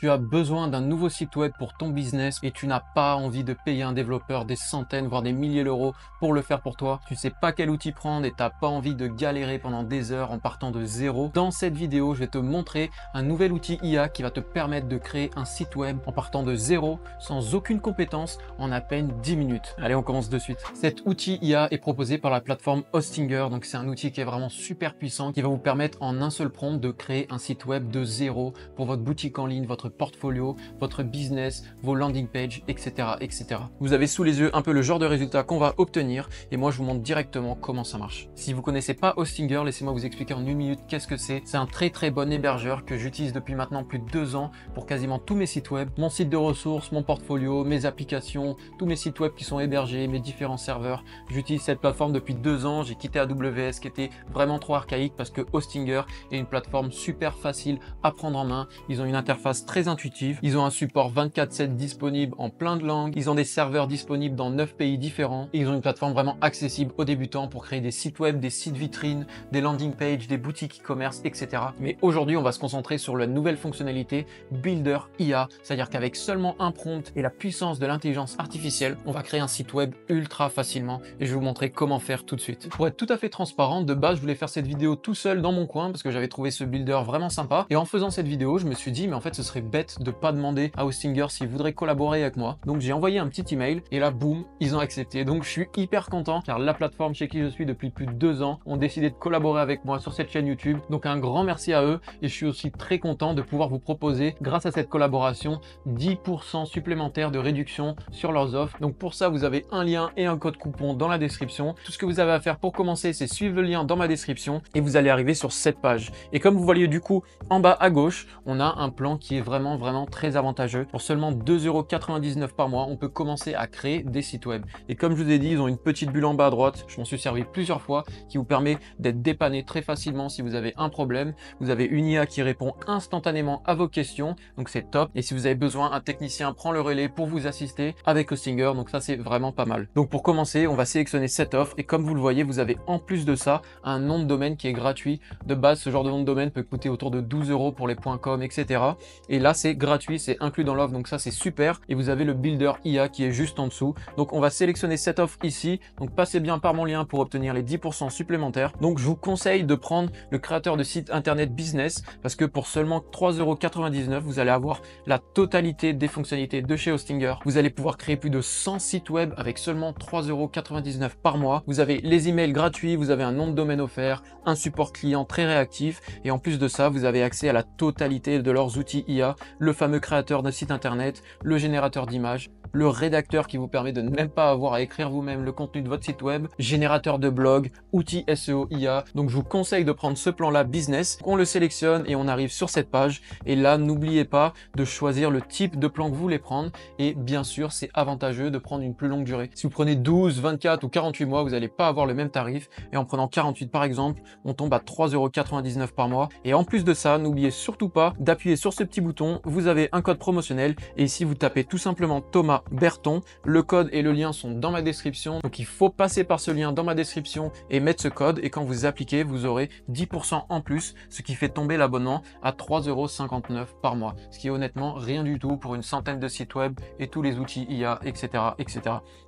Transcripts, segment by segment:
Tu as besoin d'un nouveau site web pour ton business et tu n'as pas envie de payer un développeur des centaines voire des milliers d'euros pour le faire pour toi. Tu ne sais pas quel outil prendre et tu n'as pas envie de galérer pendant des heures en partant de zéro. Dans cette vidéo, je vais te montrer un nouvel outil IA qui va te permettre de créer un site web en partant de zéro, sans aucune compétence, en à peine 10 minutes. Allez, on commence de suite. Cet outil IA est proposé par la plateforme Hostinger. Donc c'est un outil qui est vraiment super puissant, qui va vous permettre en un seul prompt de créer un site web de zéro pour votre boutique en ligne, votre portfolio, votre business, vos landing pages, etc., etc. Vous avez sous les yeux un peu le genre de résultat qu'on va obtenir et moi je vous montre directement comment ça marche. Si vous connaissez pas Hostinger, laissez-moi vous expliquer en une minute qu'est-ce que c'est. C'est un très bon hébergeur que j'utilise depuis maintenant plus de 2 ans pour quasiment tous mes sites web, mon site de ressources, mon portfolio, mes applications, tous mes sites web qui sont hébergés, mes différents serveurs. J'utilise cette plateforme depuis 2 ans. J'ai quitté AWS qui était vraiment trop archaïque parce que Hostinger est une plateforme super facile à prendre en main. Ils ont une interface très intuitive. Ils ont un support 24/7 disponible en plein de langues. Ils ont des serveurs disponibles dans 9 pays différents. Et ils ont une plateforme vraiment accessible aux débutants pour créer des sites web, des sites vitrines, des landing pages, des boutiques e-commerce, etc. Mais aujourd'hui, on va se concentrer sur la nouvelle fonctionnalité Builder IA. C'est-à-dire qu'avec seulement un prompt et la puissance de l'intelligence artificielle, on va créer un site web ultra facilement. Et je vais vous montrer comment faire tout de suite. Pour être tout à fait transparent, de base, je voulais faire cette vidéo tout seul dans mon coin parce que j'avais trouvé ce builder vraiment sympa. Et en faisant cette vidéo, je me suis dit, mais en fait, ce serait bête de pas demander à Hostinger s'ils voudraient collaborer avec moi. Donc j'ai envoyé un petit email et là, boum, ils ont accepté. Donc je suis hyper content car la plateforme chez qui je suis depuis plus de 2 ans ont décidé de collaborer avec moi sur cette chaîne YouTube. Donc un grand merci à eux et je suis aussi très content de pouvoir vous proposer, grâce à cette collaboration, 10% supplémentaires de réduction sur leurs offres. Donc pour ça, vous avez un lien et un code coupon dans la description. Tout ce que vous avez à faire pour commencer, c'est suivre le lien dans ma description et vous allez arriver sur cette page. Et comme vous voyez du coup en bas à gauche, on a un plan qui est vraiment très avantageux. Pour seulement 2,99 € par mois, on peut commencer à créer des sites web. Et comme je vous ai dit, ils ont une petite bulle en bas à droite, je m'en suis servi plusieurs fois, qui vous permet d'être dépanné très facilement si vous avez un problème. Vous avez une IA qui répond instantanément à vos questions, donc c'est top. Et si vous avez besoin, un technicien prend le relais pour vous assister avec Hostinger, donc ça c'est vraiment pas mal. Donc pour commencer, on va sélectionner cette offre et comme vous le voyez, vous avez en plus de ça un nom de domaine qui est gratuit. De base, ce genre de nom de domaine peut coûter autour de 12 € pour les .com, etc. Et là, c'est gratuit, c'est inclus dans l'offre, donc ça c'est super. Et vous avez le Builder IA qui est juste en dessous. Donc on va sélectionner cette offre ici. Donc passez bien par mon lien pour obtenir les 10% supplémentaires. Donc je vous conseille de prendre le créateur de site internet business parce que pour seulement 3,99 €, vous allez avoir la totalité des fonctionnalités de chez Hostinger. Vous allez pouvoir créer plus de 100 sites web avec seulement 3,99 € par mois. Vous avez les emails gratuits, vous avez un nom de domaine offert, un support client très réactif et en plus de ça, vous avez accès à la totalité de leurs outils IA, le fameux créateur de site internet, le générateur d'images, le rédacteur qui vous permet de ne même pas avoir à écrire vous-même le contenu de votre site web, générateur de blog, outils SEO IA. Donc je vous conseille de prendre ce plan-là business. On le sélectionne et on arrive sur cette page. Et là, n'oubliez pas de choisir le type de plan que vous voulez prendre. Et bien sûr, c'est avantageux de prendre une plus longue durée. Si vous prenez 12, 24 ou 48 mois, vous n'allez pas avoir le même tarif. Et en prenant 48 par exemple, on tombe à 3,99 € par mois. Et en plus de ça, n'oubliez surtout pas d'appuyer sur ce petit bouton. Vous avez un code promotionnel. Et ici, vous tapez tout simplement Thomas Berton. Le code et le lien sont dans ma description. Donc il faut passer par ce lien dans ma description et mettre ce code. Et quand vous appliquez, vous aurez 10% en plus, ce qui fait tomber l'abonnement à 3,59 € par mois. Ce qui est honnêtement rien du tout pour une centaine de sites web et tous les outils IA, etc., etc.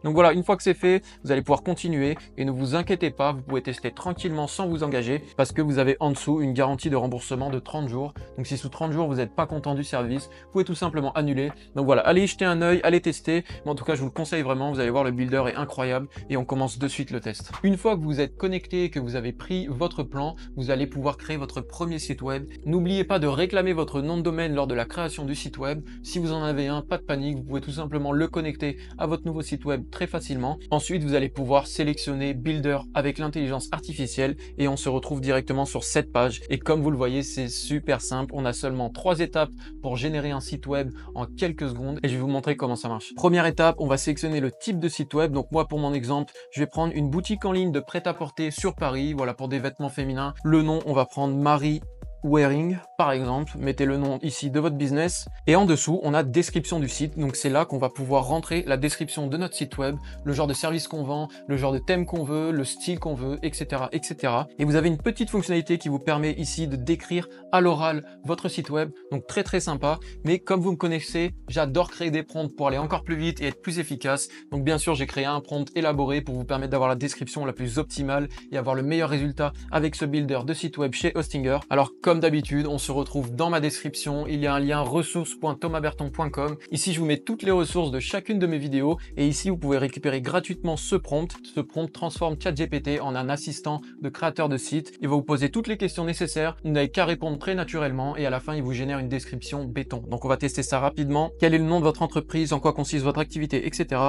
Donc voilà, une fois que c'est fait, vous allez pouvoir continuer et ne vous inquiétez pas, vous pouvez tester tranquillement sans vous engager parce que vous avez en dessous une garantie de remboursement de 30 jours. Donc si sous 30 jours, vous n'êtes pas content du service, vous pouvez tout simplement annuler. Donc voilà, allez y jeter un œil, allez tester. Mais en tout cas, je vous le conseille vraiment, vous allez voir, le builder est incroyable et on commence de suite le test. Une fois que vous êtes connecté et que vous avez pris votre plan, vous allez pouvoir créer votre premier site web. N'oubliez pas de réclamer votre nom de domaine lors de la création du site web. Si vous en avez un, pas de panique, vous pouvez tout simplement le connecter à votre nouveau site web très facilement. Ensuite, vous allez pouvoir sélectionner Builder avec l'intelligence artificielle et on se retrouve directement sur cette page. Et comme vous le voyez, c'est super simple. On a seulement 3 étapes pour générer un site web en quelques secondes et je vais vous montrer comment ça marche. Première étape, on va sélectionner le type de site web. Donc moi, pour mon exemple, je vais prendre une boutique en ligne de prêt-à-porter sur Paris, voilà, pour des vêtements féminins. Le nom, on va prendre Marie Wearing, par exemple. Mettez le nom ici de votre business. Et en dessous, on a description du site. Donc c'est là qu'on va pouvoir rentrer la description de notre site web, le genre de service qu'on vend, le genre de thème qu'on veut, le style qu'on veut, etc., etc. Et vous avez une petite fonctionnalité qui vous permet ici de décrire à l'oral votre site web. Donc très très sympa. Mais comme vous me connaissez, j'adore créer des prompts pour aller encore plus vite et être plus efficace. Donc bien sûr, j'ai créé un prompt élaboré pour vous permettre d'avoir la description la plus optimale et avoir le meilleur résultat avec ce builder de site web chez Hostinger. Alors comme d'habitude, on se retrouve dans ma description. Il y a un lien ressources.thomasberton.com. Ici, je vous mets toutes les ressources de chacune de mes vidéos et ici, vous pouvez récupérer gratuitement ce prompt. Ce prompt transforme ChatGPT en un assistant de créateur de site. Il va vous poser toutes les questions nécessaires. Vous n'avez qu'à répondre très naturellement et à la fin, il vous génère une description béton. Donc on va tester ça rapidement. Quel est le nom de votre entreprise, en quoi consiste votre activité, etc.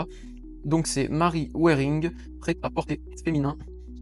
Donc c'est Marie Wearing, prêt à porter féminin,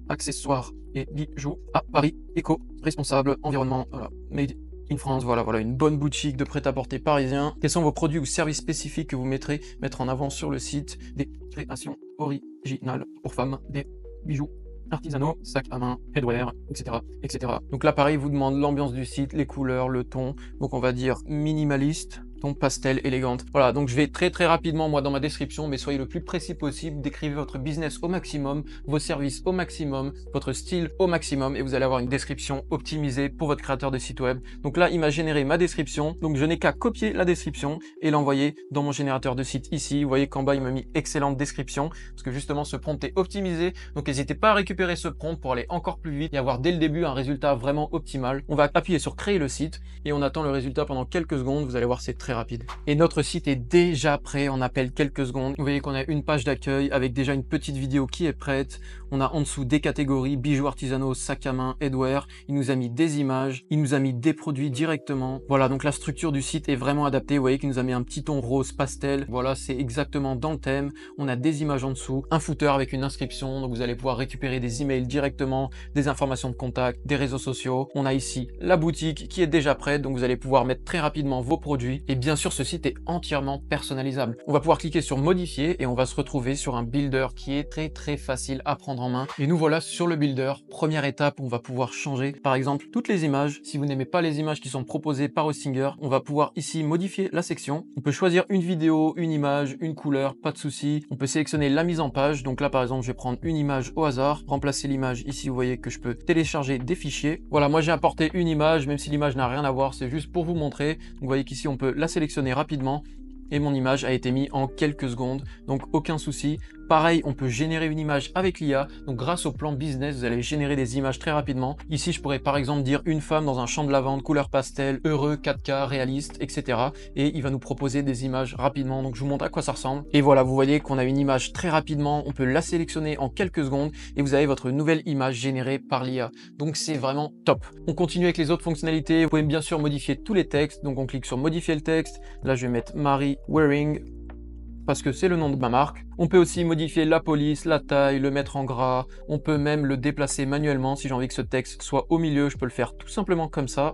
accessoires et bijoux à Paris, éco, responsable, environnement, voilà, made in France, voilà, une bonne boutique de prêt-à-porter parisien. Quels sont vos produits ou services spécifiques que vous mettre en avant sur le site? Des créations originales pour femmes, des bijoux artisanaux, sacs à main, headwear, etc., etc. Donc là, pareil, il vous demande l'ambiance du site, les couleurs, le ton. Donc on va dire minimaliste, ton pastel élégante. Voilà, donc je vais très rapidement moi dans ma description, mais soyez le plus précis possible, décrivez votre business au maximum, vos services au maximum, votre style au maximum et vous allez avoir une description optimisée pour votre créateur de site web. Donc là, il m'a généré ma description, donc je n'ai qu'à copier la description et l'envoyer dans mon générateur de site ici. Vous voyez qu'en bas, il m'a mis excellente description parce que justement ce prompt est optimisé. Donc n'hésitez pas à récupérer ce prompt pour aller encore plus vite et avoir dès le début un résultat vraiment optimal. On va appuyer sur créer le site et on attend le résultat pendant quelques secondes. Vous allez voir, c'est très rapide. Et notre site est déjà prêt, on appelle quelques secondes. Vous voyez qu'on a une page d'accueil avec déjà une petite vidéo qui est prête. On a en dessous des catégories, bijoux artisanaux, sacs à main, headwear. Il nous a mis des images, il nous a mis des produits directement. Voilà, donc la structure du site est vraiment adaptée. Vous voyez qu'il nous a mis un petit ton rose pastel. Voilà, c'est exactement dans le thème. On a des images en dessous, un footer avec une inscription. Donc vous allez pouvoir récupérer des emails directement, des informations de contact, des réseaux sociaux. On a ici la boutique qui est déjà prête. Donc vous allez pouvoir mettre très rapidement vos produits. Et bien sûr, ce site est entièrement personnalisable. On va pouvoir cliquer sur modifier et on va se retrouver sur un builder qui est très facile à prendre en main. Et nous voilà sur le builder. Première étape, on va pouvoir changer par exemple toutes les images. Si vous n'aimez pas les images qui sont proposées par Hostinger, on va pouvoir ici modifier la section. On peut choisir une vidéo, une image, une couleur, pas de souci. On peut sélectionner la mise en page. Donc là par exemple, je vais prendre une image au hasard, remplacer l'image. Ici vous voyez que je peux télécharger des fichiers. Voilà, moi j'ai apporté une image, même si l'image n'a rien à voir, c'est juste pour vous montrer. Donc vous voyez qu'ici on peut la sélectionner rapidement et mon image a été mise en quelques secondes, donc aucun souci. Pareil, on peut générer une image avec l'IA, donc grâce au plan business, vous allez générer des images très rapidement. Ici, je pourrais par exemple dire une femme dans un champ de lavande, couleur pastel, heureux, 4K, réaliste, etc. Et il va nous proposer des images rapidement, donc je vous montre à quoi ça ressemble. Et voilà, vous voyez qu'on a une image très rapidement, on peut la sélectionner en quelques secondes et vous avez votre nouvelle image générée par l'IA. Donc c'est vraiment top. On continue avec les autres fonctionnalités. Vous pouvez bien sûr modifier tous les textes, donc on clique sur modifier le texte. Là, je vais mettre Marie Wearing, parce que c'est le nom de ma marque. On peut aussi modifier la police, la taille, le mettre en gras. On peut même le déplacer manuellement. Si j'ai envie que ce texte soit au milieu, je peux le faire tout simplement comme ça.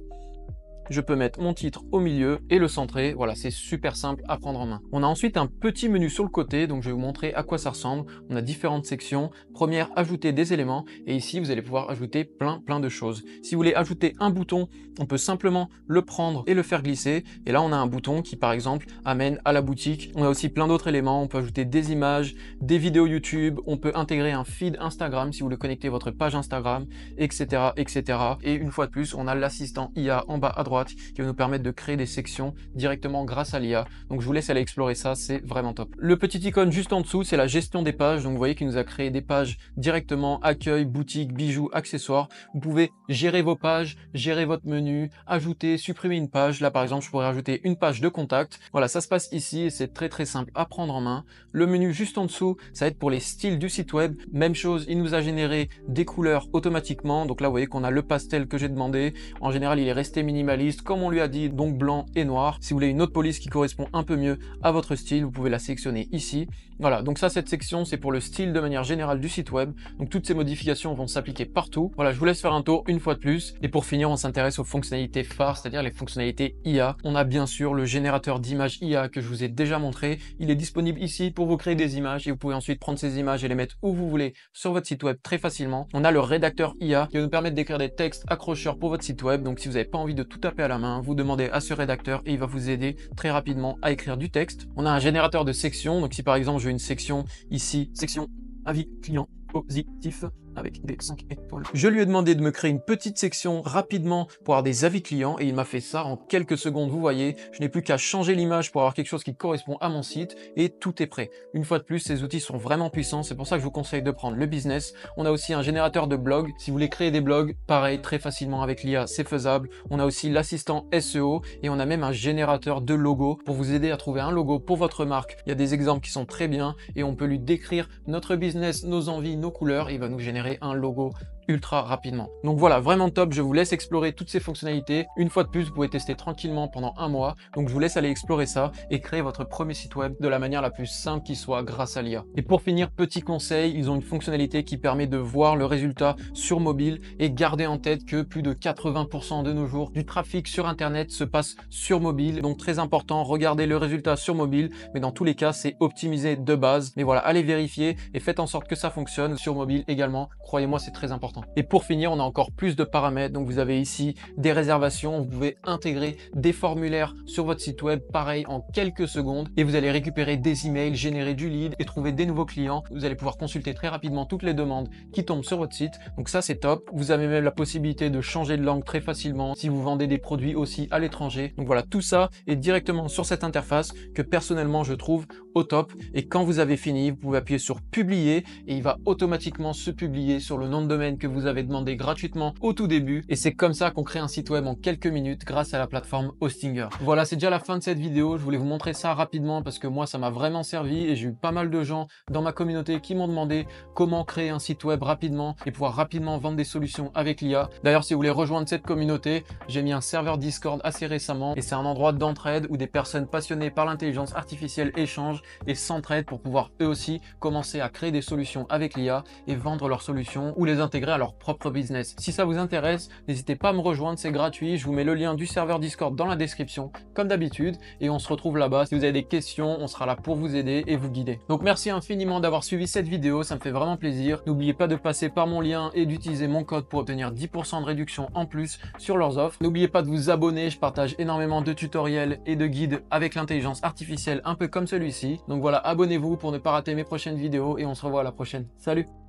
Je peux mettre mon titre au milieu et le centrer. Voilà, c'est super simple à prendre en main. On a ensuite un petit menu sur le côté, donc je vais vous montrer à quoi ça ressemble. On a différentes sections. Première, ajouter des éléments. Et ici, vous allez pouvoir ajouter plein de choses. Si vous voulez ajouter un bouton, on peut simplement le prendre et le faire glisser. Et là, on a un bouton qui, par exemple, amène à la boutique. On a aussi plein d'autres éléments. On peut ajouter des images, des vidéos YouTube. On peut intégrer un feed Instagram si vous voulez connecter votre page Instagram, etc., etc. Et une fois de plus, on a l'assistant IA en bas à droite qui va nous permettre de créer des sections directement grâce à l'IA. Donc je vous laisse aller explorer ça, c'est vraiment top. Le petit icône juste en dessous, c'est la gestion des pages. Donc vous voyez qu'il nous a créé des pages directement, accueil, boutique, bijoux, accessoires. Vous pouvez gérer vos pages, gérer votre menu, ajouter, supprimer une page. Là par exemple, je pourrais ajouter une page de contact. Voilà, ça se passe ici et c'est très simple à prendre en main. Le menu juste en dessous, ça va être pour les styles du site web. Même chose, il nous a généré des couleurs automatiquement. Donc là, vous voyez qu'on a le pastel que j'ai demandé. En général, il est resté minimaliste. minimaliste, comme on lui a dit, donc blanc et noir. Si vous voulez une autre police qui correspond un peu mieux à votre style, vous pouvez la sélectionner ici. Voilà, donc ça, cette section, c'est pour le style de manière générale du site web. Donc toutes ces modifications vont s'appliquer partout. Voilà, je vous laisse faire un tour une fois de plus. Et pour finir, on s'intéresse aux fonctionnalités phares, c'est-à-dire les fonctionnalités IA. On a bien sûr le générateur d'images IA que je vous ai déjà montré. Il est disponible ici pour vous créer des images et vous pouvez ensuite prendre ces images et les mettre où vous voulez sur votre site web très facilement. On a le rédacteur IA qui va nous permettre d'écrire des textes accrocheurs pour votre site web. Donc si vous n'avez pas envie de tout taper à la main, vous demandez à ce rédacteur et il va vous aider très rapidement à écrire du texte. On a un générateur de sections. Donc si par exemple je veux une section ici, section avis client positif avec des 5 étoiles. Je lui ai demandé de me créer une petite section rapidement pour avoir des avis clients et il m'a fait ça en quelques secondes. Vous voyez, je n'ai plus qu'à changer l'image pour avoir quelque chose qui correspond à mon site et tout est prêt. Une fois de plus, ces outils sont vraiment puissants. C'est pour ça que je vous conseille de prendre le business. On a aussi un générateur de blog. Si vous voulez créer des blogs, pareil, très facilement avec l'IA, c'est faisable. On a aussi l'assistant SEO et on a même un générateur de logos pour vous aider à trouver un logo pour votre marque. Il y a des exemples qui sont très bien et on peut lui décrire notre business, nos envies, nos couleurs. Et il va nous générer un logo ultra rapidement. Donc voilà, vraiment top. Je vous laisse explorer toutes ces fonctionnalités. Une fois de plus, vous pouvez tester tranquillement pendant un mois. Donc je vous laisse aller explorer ça et créer votre premier site web de la manière la plus simple qui soit grâce à l'IA. Et pour finir, petit conseil, ils ont une fonctionnalité qui permet de voir le résultat sur mobile et garder en tête que plus de 80% de nos jours du trafic sur Internet se passe sur mobile. Donc très important, regardez le résultat sur mobile, mais dans tous les cas, c'est optimisé de base. Mais voilà, allez vérifier et faites en sorte que ça fonctionne sur mobile également. Croyez-moi, c'est très important. Et pour finir, on a encore plus de paramètres. Donc vous avez ici des réservations. Vous pouvez intégrer des formulaires sur votre site web, pareil, en quelques secondes. Et vous allez récupérer des emails, générer du lead et trouver des nouveaux clients. Vous allez pouvoir consulter très rapidement toutes les demandes qui tombent sur votre site. Donc ça, c'est top. Vous avez même la possibilité de changer de langue très facilement si vous vendez des produits aussi à l'étranger. Donc voilà, tout ça est directement sur cette interface que personnellement, je trouve au top. Et quand vous avez fini, vous pouvez appuyer sur publier et il va automatiquement se publier sur le nom de domaine que vous avez demandé gratuitement au tout début. Et c'est comme ça qu'on crée un site web en quelques minutes grâce à la plateforme Hostinger. Voilà, c'est déjà la fin de cette vidéo. Je voulais vous montrer ça rapidement parce que moi, ça m'a vraiment servi et j'ai eu pas mal de gens dans ma communauté qui m'ont demandé comment créer un site web rapidement et pouvoir rapidement vendre des solutions avec l'IA. D'ailleurs, si vous voulez rejoindre cette communauté, j'ai mis un serveur Discord assez récemment et c'est un endroit d'entraide où des personnes passionnées par l'intelligence artificielle échangent et s'entraident pour pouvoir eux aussi commencer à créer des solutions avec l'IA et vendre leurs solutions ou les intégrer à leur propre business. Si ça vous intéresse, n'hésitez pas à me rejoindre, c'est gratuit. Je vous mets le lien du serveur Discord dans la description, comme d'habitude, et on se retrouve là-bas. Si vous avez des questions, on sera là pour vous aider et vous guider. Donc merci infiniment d'avoir suivi cette vidéo, ça me fait vraiment plaisir. N'oubliez pas de passer par mon lien et d'utiliser mon code pour obtenir 10% de réduction en plus sur leurs offres. N'oubliez pas de vous abonner, je partage énormément de tutoriels et de guides avec l'intelligence artificielle, un peu comme celui-ci. Donc voilà, abonnez-vous pour ne pas rater mes prochaines vidéos et on se revoit à la prochaine. Salut!